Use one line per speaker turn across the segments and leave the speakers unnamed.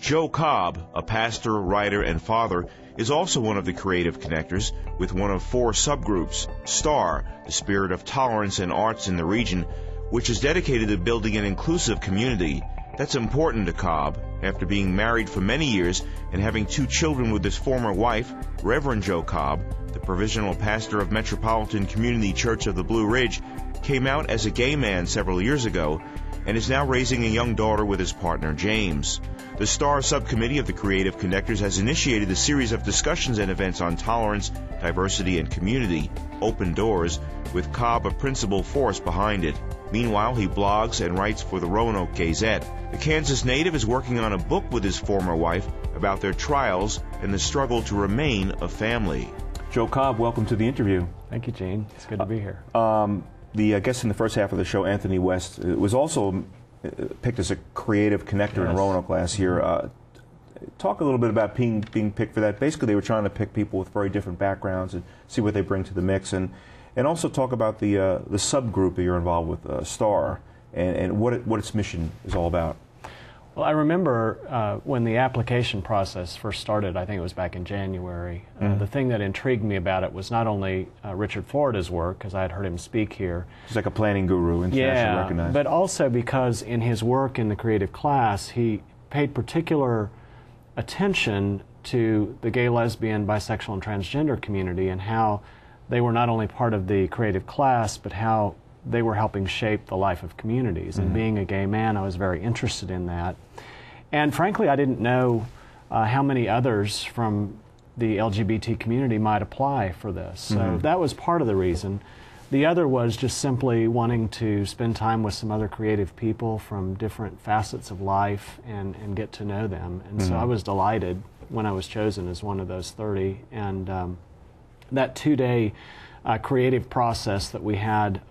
Joe Cobb, a pastor, writer, and father, is also one of the creative connectors with one of 4 subgroups, STAR, the Spirit of Tolerance and Arts in the region, which is dedicated to building an inclusive community. That's important to Cobb. After being married for many years and having 2 children with his former wife, Reverend Joe Cobb, the provisional pastor of Metropolitan Community Church of the Blue Ridge, came out as a gay man several years ago and is now raising a young daughter with his partner, James. The STAR subcommittee of the Creative Connectors has initiated a series of discussions and events on tolerance, diversity, and community, Open Doors, with Cobb a principal force behind it. Meanwhile, he blogs and writes for the Roanoke Gazette. The Kansas native is working on a book with his former wife about their trials and the struggle to remain a family.
Joe Cobb, welcome to the interview.
Thank you, Gene. It's good to be here.
The guest in the first half of the show, Anthony West, was also picked as a creative connector in Roanoke last year. Talk a little bit about being picked for that. Basically, they were trying to pick people with very different backgrounds and see what they bring to the mix, and also talk about the subgroup that you're involved with, STAR, and what its mission is all about.
Well, I remember when the application process first started, I think it was back in January, the thing that intrigued me about it was not only Richard Florida's work, because I had heard him speak here.
He's like a planning guru, internationally recognized.
But also because in his work in the creative class, he paid particular attention to the gay, lesbian, bisexual, and transgender community and how they were not only part of the creative class, but how they were helping shape the life of communities. And being a gay man, I was very interested in that. And frankly, I didn't know how many others from the LGBT community might apply for this. So that was part of the reason. The other was just simply wanting to spend time with some other creative people from different facets of life and get to know them. And so I was delighted when I was chosen as one of those 30. And that 2-day creative process that we had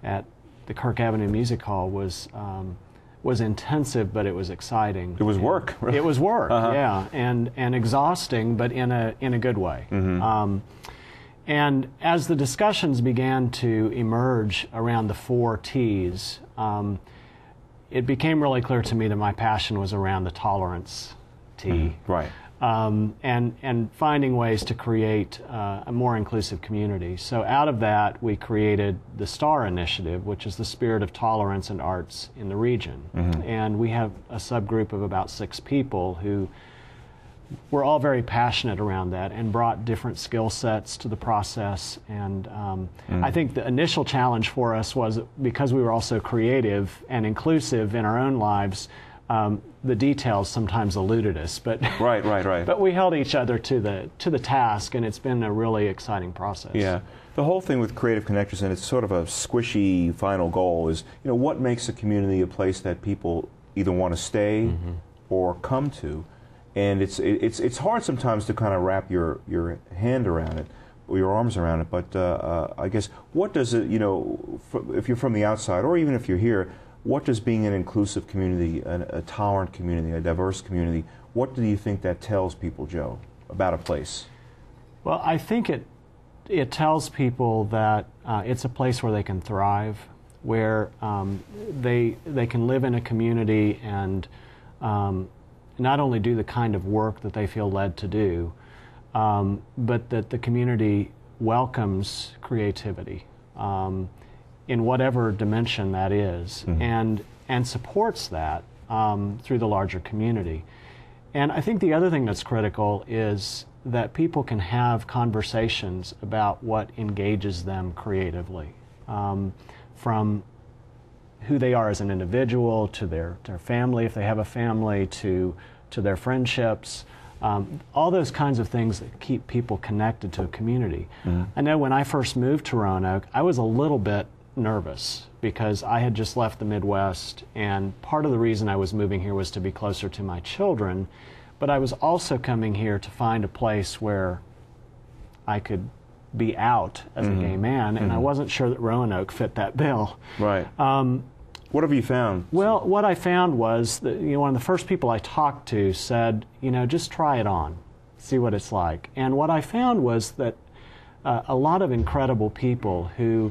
at the Kirk Avenue Music Hall was intensive, but it was exciting.
It was work, really.
It was work, yeah, and exhausting, but in a good way. And as the discussions began to emerge around the 4 T's, it became really clear to me that my passion was around the tolerance T.
Right.
And finding ways to create a more inclusive community. So out of that, we created the STAR initiative, which is the Spirit of Tolerance and Arts in the region. And we have a subgroup of about 6 people who were all very passionate around that and brought different skill sets to the process. And I think the initial challenge for us was, because we were also creative and inclusive in our own lives, the details sometimes eluded us, but
right.
But we held each other to the task, and it's been a really exciting process.
Yeah, the whole thing with Creative Connectors, and it's sort of a squishy final goal, is what makes a community a place that people either want to stay or come to, and it's hard sometimes to kind of wrap your hand around it or your arms around it. But I guess what does it if you're from the outside or even if you're here, what does being an inclusive community, a tolerant community, a diverse community, what do you think that tells people, Joe, about a place?
Well, I think it tells people that it's a place where they can thrive, where they can live in a community and not only do the kind of work that they feel led to do, but that the community welcomes creativity. In whatever dimension that is, and supports that through the larger community. And I think the other thing that's critical is that people can have conversations about what engages them creatively, from who they are as an individual to their family, if they have a family, to their friendships, all those kinds of things that keep people connected to a community. I know when I first moved to Roanoke, I was a little bit nervous because I had just left the Midwest, and part of the reason I was moving here was to be closer to my children, but I was also coming here to find a place where I could be out as a gay man, and I wasn't sure that Roanoke fit that bill.
Right. What have you found?
Well, what I found was that one of the first people I talked to said, just try it on, see what it's like. And what I found was that a lot of incredible people who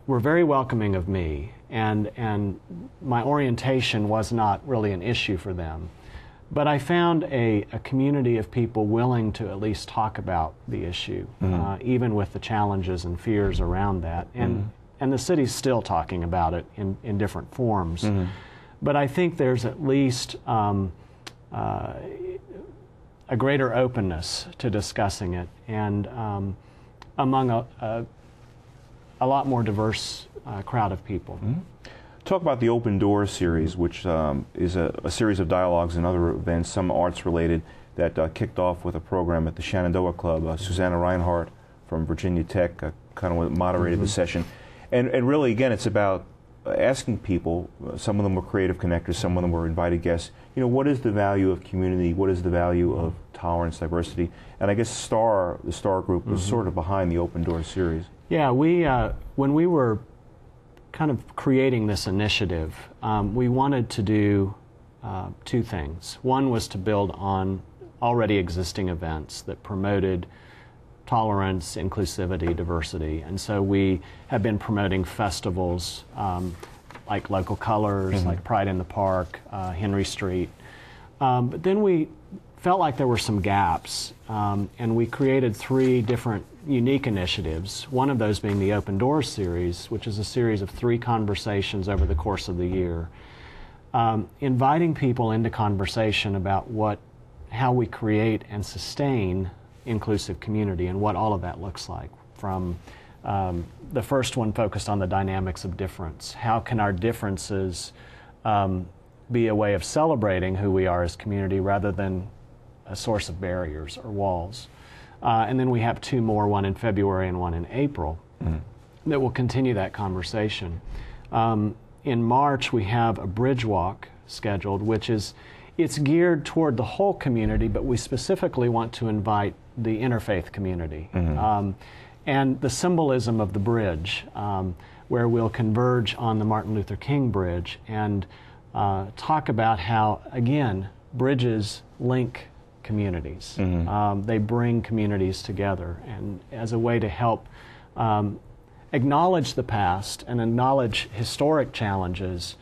were very welcoming of me and my orientation was not really an issue for them. But I found a community of people willing to at least talk about the issue, even with the challenges and fears around that. And the city's still talking about it in different forms. But I think there's at least a greater openness to discussing it, and among a lot more diverse crowd of people.
Talk about the Open Doors series, which is a series of dialogues and other events, some arts related, that kicked off with a program at the Shenandoah Club. Susanna Reinhardt from Virginia Tech kind of moderated the session. And really, again, it's about asking people, some of them were creative connectors, some of them were invited guests, you know, what is the value of community, what is the value of tolerance, diversity? And I guess the STAR group was sort of behind the Open Doors series.
Yeah, when we were kind of creating this initiative, we wanted to do two things. One was to build on already existing events that promoted tolerance, inclusivity, diversity. And so we have been promoting festivals like Local Colors, like Pride in the Park, Henry Street. But then we felt like there were some gaps, and we created 3 different unique initiatives, one of those being the Open Doors series, which is a series of 3 conversations over the course of the year, inviting people into conversation about how we create and sustain inclusive community and what all of that looks like. From the first one focused on the dynamics of difference. How can our differences be a way of celebrating who we are as community rather than a source of barriers or walls? And then we have 2 more, one in February and one in April, that will continue that conversation. In March, we have a bridge walk scheduled, which it's geared toward the whole community, but we specifically want to invite the interfaith community. And the symbolism of the bridge, where we'll converge on the Martin Luther King Bridge and talk about how, again, bridges link communities. They bring communities together, and as a way to help acknowledge the past and acknowledge historic challenges,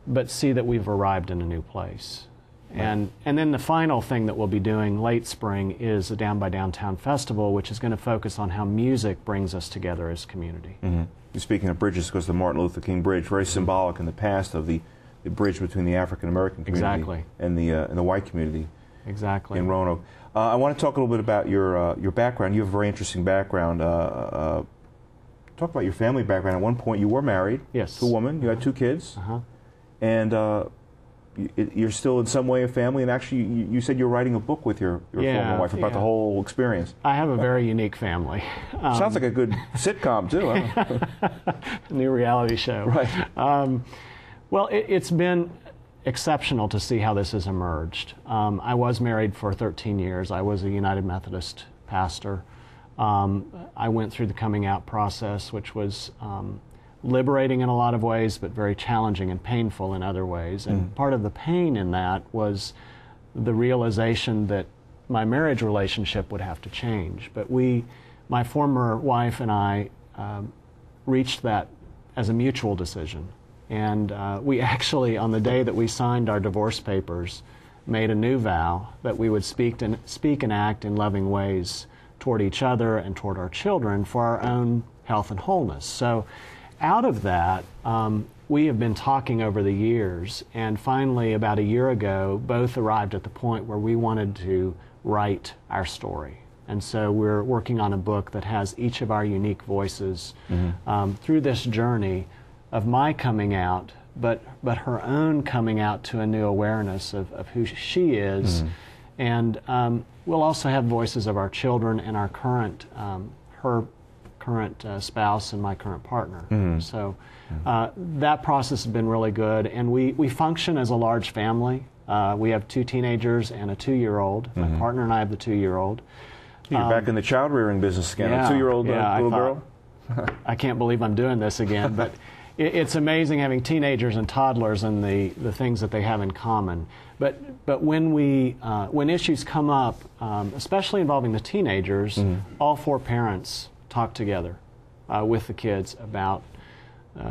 but see that we've arrived in a new place. And then the final thing that we'll be doing late spring is the Down by Downtown Festival, which is going to focus on how music brings us together as community.
Speaking of bridges, because the Martin Luther King Bridge, very symbolic in the past of the bridge between the African American community and the white community.
Exactly.
In Roanoke. I want to talk a little bit about your background. You have a very interesting background. Talk about your family background. At one point, you were married to a woman. You had 2 kids. And you're still in some way a family. And actually, you said you're writing a book with your former wife about the whole experience.
I have a very unique family.
Sounds like a good sitcom, too.
New reality show.
Right.
Well, it's been exceptional to see how this has emerged. I was married for 13 years. I was a United Methodist pastor. I went through the coming out process, which was liberating in a lot of ways, but very challenging and painful in other ways. And part of the pain in that was the realization that my marriage relationship would have to change. But my former wife and I reached that as a mutual decision. And we actually, on the day that we signed our divorce papers, made a new vow that we would speak and act in loving ways toward each other and toward our children for our own health and wholeness. So out of that, we have been talking over the years, and finally, about a year ago, both arrived at the point where we wanted to write our story. And so we're working on a book that has each of our unique voices through this journey of my coming out, but her own coming out to a new awareness of who she is. And we'll also have voices of our children and our her current spouse and my current partner. So that process has been really good, and we function as a large family. We have 2 teenagers and a 2-year-old. My partner and I have the 2-year-old.
You're back in the child rearing business again. A 2-year-old little girl.
I can't believe I'm doing this again, but it's amazing having teenagers and toddlers and the things that they have in common. But when issues come up, especially involving the teenagers, all 4 parents talk together with the kids about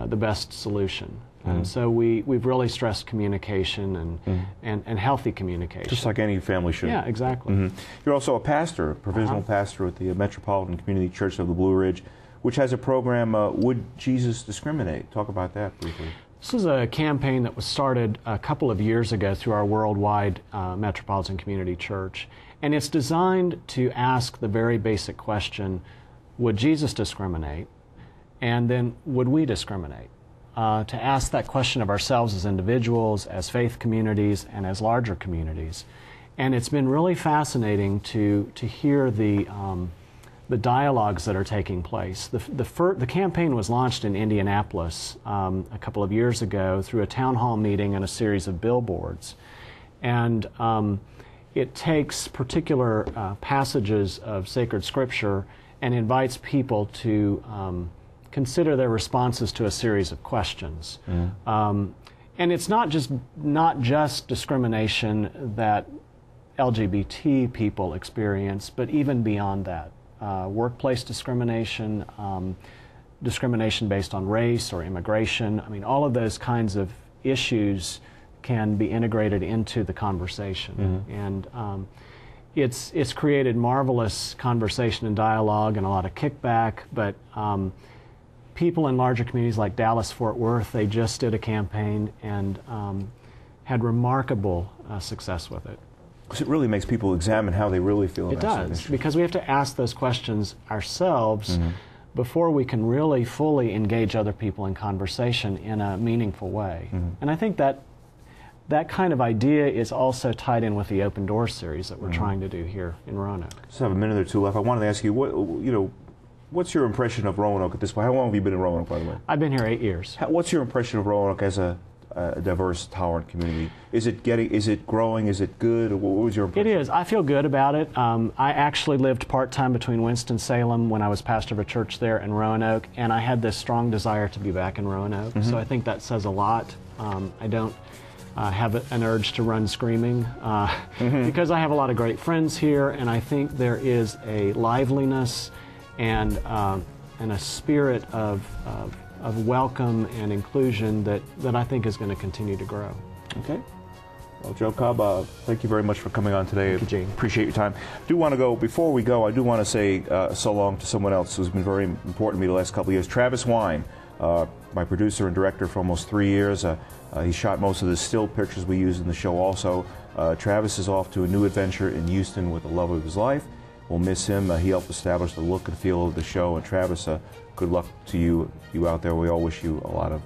the best solution. And so we've really stressed communication and healthy communication.
Just like any family should.
Yeah, exactly.
You're also a pastor, a provisional pastor at the Metropolitan Community Church of the Blue Ridge, which has a program, Would Jesus Discriminate? Talk about that briefly.
This is a campaign that was started a couple of years ago through our worldwide Metropolitan Community Church. And it's designed to ask the very basic question, would Jesus discriminate? And then, would we discriminate? To ask that question of ourselves as individuals, as faith communities, and as larger communities. And it's been really fascinating to hear the dialogues that are taking place. The campaign was launched in Indianapolis a couple of years ago through a town hall meeting and a series of billboards. And it takes particular passages of sacred scripture and invites people to consider their responses to a series of questions. And it's not just discrimination that LGBT people experience, but even beyond that. Workplace discrimination, discrimination based on race or immigration. I mean, all of those kinds of issues can be integrated into the conversation. And it's created marvelous conversation and dialogue and a lot of kickback, but people in larger communities like Dallas-Fort Worth, they just did a campaign and had remarkable success with it.
Because it really makes people examine how they really feel about
certain issues. It does, because we have to ask those questions ourselves before we can really fully engage other people in conversation in a meaningful way. And I think that kind of idea is also tied in with the Open Doors series that we're trying to do here in Roanoke.
Just have a minute or two left. I wanted to ask you, what's your impression of Roanoke at this point? How long have you been in Roanoke, by the way?
I've been here 8 years.
What's your impression of Roanoke as a diverse, tolerant community? Is it growing? Is it good? What was your impression?
It is. I feel good about it. I actually lived part-time between Winston-Salem when I was pastor of a church there and Roanoke, and I had this strong desire to be back in Roanoke. So I think that says a lot. I don't have an urge to run screaming because I have a lot of great friends here, and I think there is a liveliness and a spirit of welcome and inclusion that I think is going to continue to grow.
Okay. Well, Joe Cobb, thank you very much for coming on today.
Thank you, Gene.
Appreciate your time. Before we go, I do want to say so long to someone else who's been very important to me the last couple of years, Travis Wine, my producer and director for almost 3 years. He shot most of the still pictures we use in the show also. Travis is off to a new adventure in Houston with the love of his life. We'll miss him. He helped establish the look and feel of the show. And Travis, good luck to you out there. We all wish you a lot of